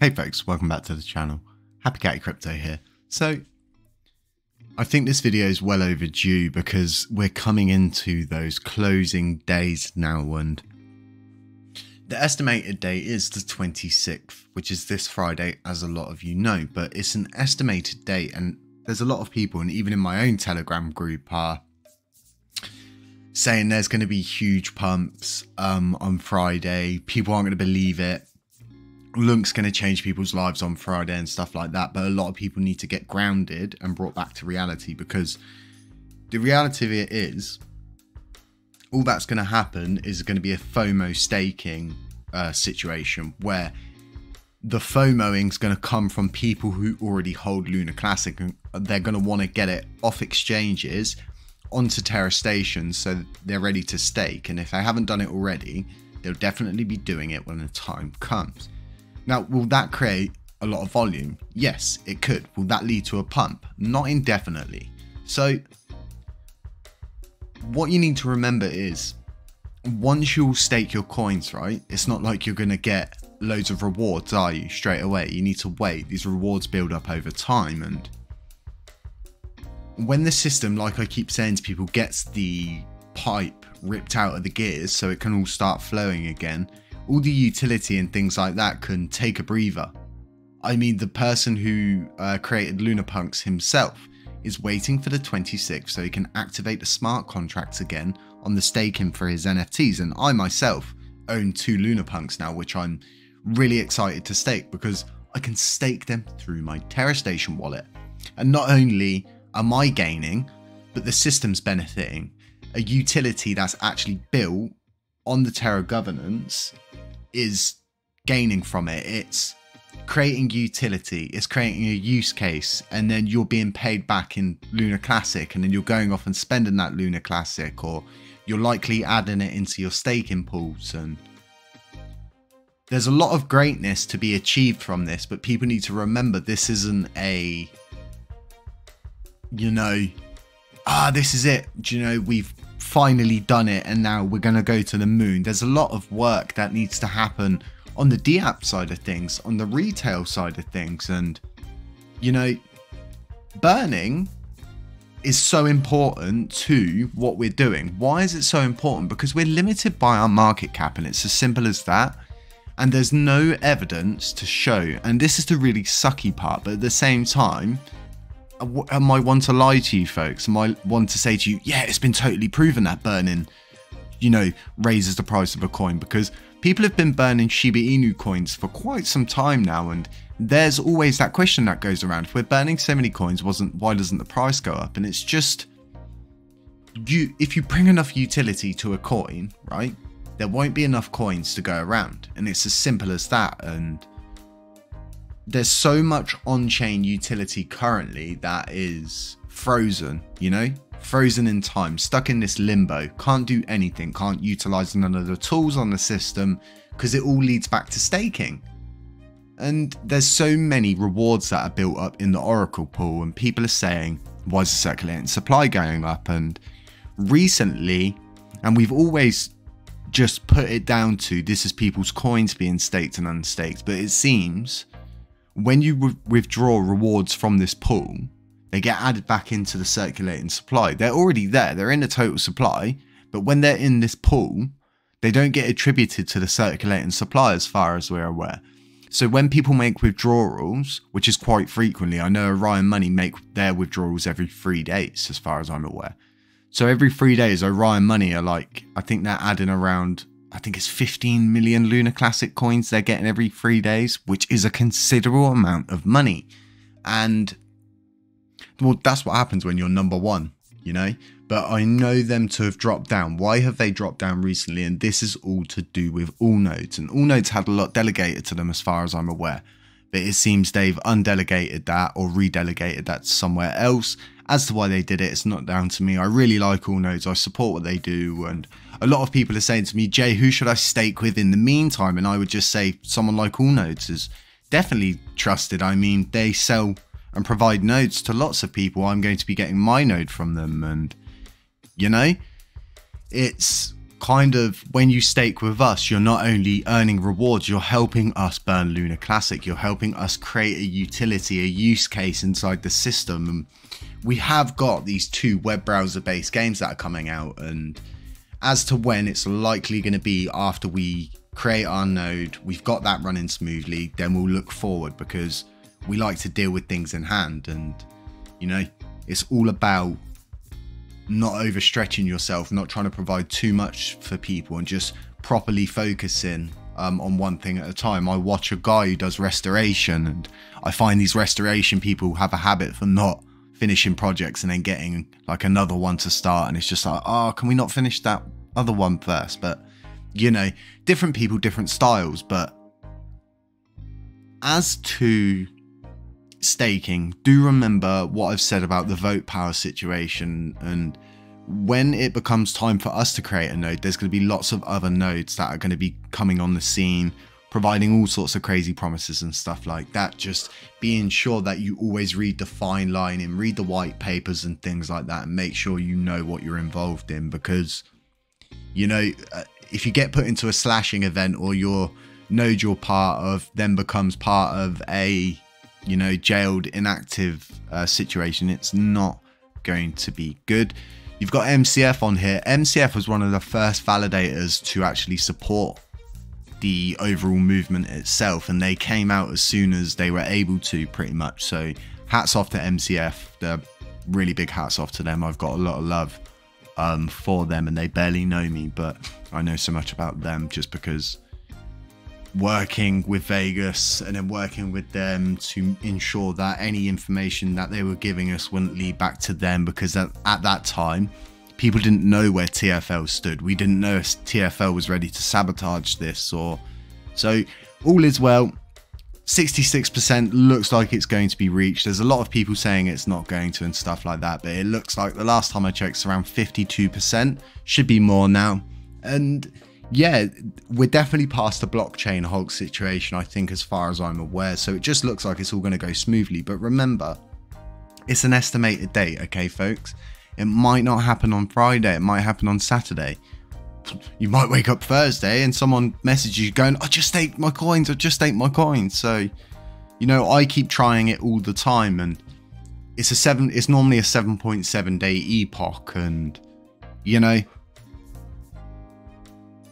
Hey folks, welcome back to the channel. Happy Catty Crypto here. So, I think this video is well overdue because we're coming into those closing days now, and the estimated date is the 26th, which is this Friday, as a lot of you know, but it's an estimated date, and there's a lot of people, and even in my own Telegram group, are saying there's going to be huge pumps on Friday. People aren't going to believe it. LUNC's going to change people's lives on Friday and stuff like that, but a lot of people need to get grounded and brought back to reality, because the reality of it is all that's going to happen is going to be a FOMO staking situation where the FOMOing is going to come from people who already hold LUNACLASSIC, and they're going to want to get it off exchanges onto Terra stations so they're ready to stake, and if they haven't done it already, they'll definitely be doing it when the time comes. Now, will that create a lot of volume? Yes, it could. Will that lead to a pump? Not indefinitely. So, what you need to remember is, once you stake your coins, right, it's not like you're going to get loads of rewards, are you, straight away? You need to wait. These rewards build up over time, and when the system, like I keep saying to people, gets the pipe ripped out of the gears so it can all start flowing again, all the utility and things like that can take a breather. I mean, the person who created LunarPunks himself is waiting for the 26th so he can activate the smart contracts again on the staking for his NFTs. And I myself own 2 LunarPunks now, which I'm really excited to stake because I can stake them through my Terra Station wallet. And not only am I gaining, but the system's benefiting. A utility that's actually built on the Terra governance is gaining from it. It's creating utility, it's creating a use case, and then you're being paid back in LUNACLASSIC, and then you're going off and spending that LUNACLASSIC, or you're likely adding it into your staking pools. And there's a lot of greatness to be achieved from this, but people need to remember this isn't a, you know, this is it, do you know, we've finally done it and now we're going to go to the moon. There's a lot of work that needs to happen on the DApp side of things, on the retail side of things, and you know, burning is so important to what we're doing. Why is it so important? Because we're limited by our market cap, and it's as simple as that, and there's no evidence to show, and this is the really sucky part, but at the same time, am I one to lie to you folks? Am I one to say to you, yeah, it's been totally proven that burning, you know, raises the price of a coin? Because people have been burning Shiba Inu coins for quite some time now, and there's always that question that goes around. If we're burning so many coins, why doesn't the price go up? And it's just, if you bring enough utility to a coin, right, there won't be enough coins to go around. And it's as simple as that. And there's so much on-chain utility currently that is frozen, you know, frozen in time, stuck in this limbo, can't do anything, can't utilize none of the tools on the system because it all leads back to staking. And there's so many rewards that are built up in the Oracle pool, and people are saying, why is the circulating supply going up? And recently, and we've always just put it down to this is people's coins being staked and unstaked, but it seems when you withdraw rewards from this pool, they get added back into the circulating supply. They're already there, they're in the total supply, but when they're in this pool, they don't get attributed to the circulating supply as far as we're aware. So when people make withdrawals, which is quite frequently, I know Orion Money make their withdrawals every 3 days as far as I'm aware. So every 3 days, Orion Money are like, I think they're adding around, I think it's 15 million LUNACLASSIC coins they're getting every 3 days, which is a considerable amount of money. And well, that's what happens when you're number one, you know. But I know them to have dropped down. Why have they dropped down recently? And this is all to do with Allnodes. And Allnodes had a lot delegated to them as far as I'm aware. But it seems they've undelegated that or redelegated that somewhere else. As to why they did it, it's not down to me. I really like Allnodes. I support what they do. And a lot of people are saying to me, Jay, who should I stake with in the meantime? And I would just say someone like Allnodes is definitely trusted. I mean, they sell and provide nodes to lots of people. I'm going to be getting my node from them, and you know, it's kind of, when you stake with us, you're not only earning rewards, you're helping us burn LUNACLASSIC, you're helping us create a utility, a use case inside the system. And we have got these 2 web browser based games that are coming out, and as to when it's likely going to be after we create our node, we've got that running smoothly, then we'll look forward, because we like to deal with things in hand. And you know, it's all about not overstretching yourself, not trying to provide too much for people, and just properly focusing on one thing at a time. I watch a guy who does restoration, and I find these restoration people have a habit for not finishing projects and then getting like another one to start, and it's just like, oh, can we not finish that other one first? But you know, different people, different styles. But as to staking, do remember what I've said about the vote power situation, and when it becomes time for us to create a node, there's going to be lots of other nodes that are going to be coming on the scene, providing all sorts of crazy promises and stuff like that. Just being sure that you always read the fine line and read the white papers and things like that, and make sure you know what you're involved in, because you know, if you get put into a slashing event, or your node you're part of then becomes part of a, you know, jailed inactive situation, it's not going to be good. You've got MCF on here. MCF was one of the first validators to actually support the overall movement itself, and they came out as soon as they were able to, pretty much. So hats off to MCF. They're really big hats off to them. I've got a lot of love for them, and they barely know me, but I know so much about them just because working with Vegas and then working with them to ensure that any information that they were giving us wouldn't lead back to them, because at that time people didn't know where TFL stood. We didn't know if TFL was ready to sabotage this, or so all is well. 66% looks like it's going to be reached. There's a lot of people saying it's not going to and stuff like that, but it looks like the last time I checked it's around 52%. Should be more now. And yeah, we're definitely past the blockchain Hulk situation, I think, as far as I'm aware. So it just looks like it's all going to go smoothly. But remember, it's an estimated date, okay, folks? It might not happen on Friday. It might happen on Saturday. You might wake up Thursday and someone messages you going, I just staked my coins. I just staked my coins. So, you know, I keep trying it all the time, and it's normally a 7.7 day epoch, and you know,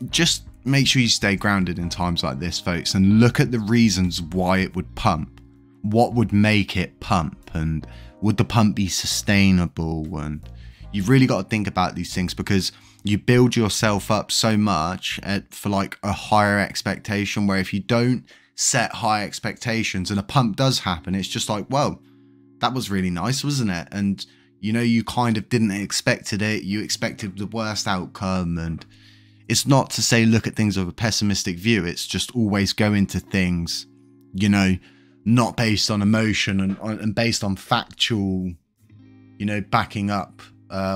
just make sure you stay grounded in times like this, folks, and look at the reasons why it would pump. What would make it pump, and would the pump be sustainable? And you've really got to think about these things, because you build yourself up so much for like a higher expectation, where if you don't set high expectations and a pump does happen, it's just like, well, that was really nice, wasn't it? And you know, you kind of didn't expected it. You expected the worst outcome. And it's not to say look at things with a pessimistic view. It's just always go into things, you know, not based on emotion and based on factual, you know, backing up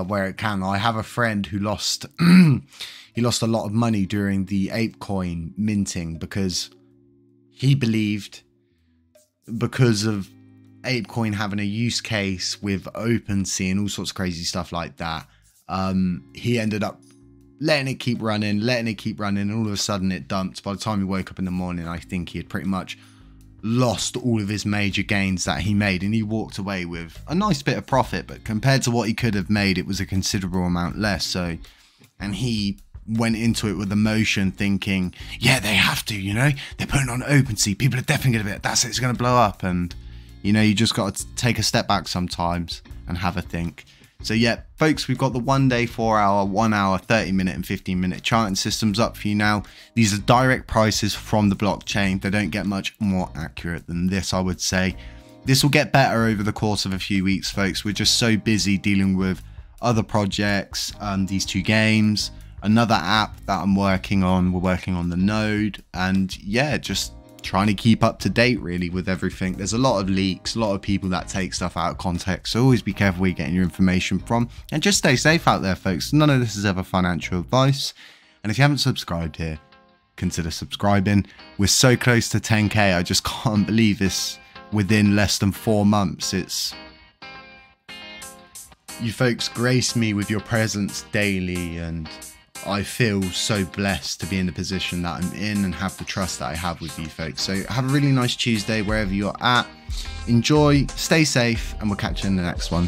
where it can. I have a friend who lost he lost a lot of money during the ApeCoin minting, because he believed, because of ApeCoin having a use case with OpenSea and all sorts of crazy stuff like that, he ended up letting it keep running, and all of a sudden it dumped. By the time he woke up in the morning, I think he had pretty much lost all of his major gains that he made, and he walked away with a nice bit of profit, but compared to what he could have made, it was a considerable amount less. So, and he went into it with emotion, thinking, yeah, they have to, you know, they're putting on OpenSea, people are definitely gonna be, that's it, it's gonna blow up. And you know, you just got to take a step back sometimes and have a think. So yeah, folks, we've got the 1 day, 4 hour, 1 hour, 30 minute and 15 minute charting systems up for you now. These are direct prices from the blockchain. They don't get much more accurate than this, I would say. This will get better over the course of a few weeks, folks. We're just so busy dealing with other projects, these 2 games, another app that I'm working on. We're working on the node, and yeah, just trying to keep up to date really with everything. There's a lot of leaks, a lot of people that take stuff out of context, so always be careful where you're getting your information from, and just stay safe out there, folks. None of this is ever financial advice, and if you haven't subscribed here, consider subscribing. We're so close to 10k. I just can't believe this within less than 4 months. It's, you folks grace me with your presence daily, and I feel so blessed to be in the position that I'm in and have the trust that I have with you folks. So have a really nice Tuesday wherever you're at. Enjoy, stay safe, and we'll catch you in the next one.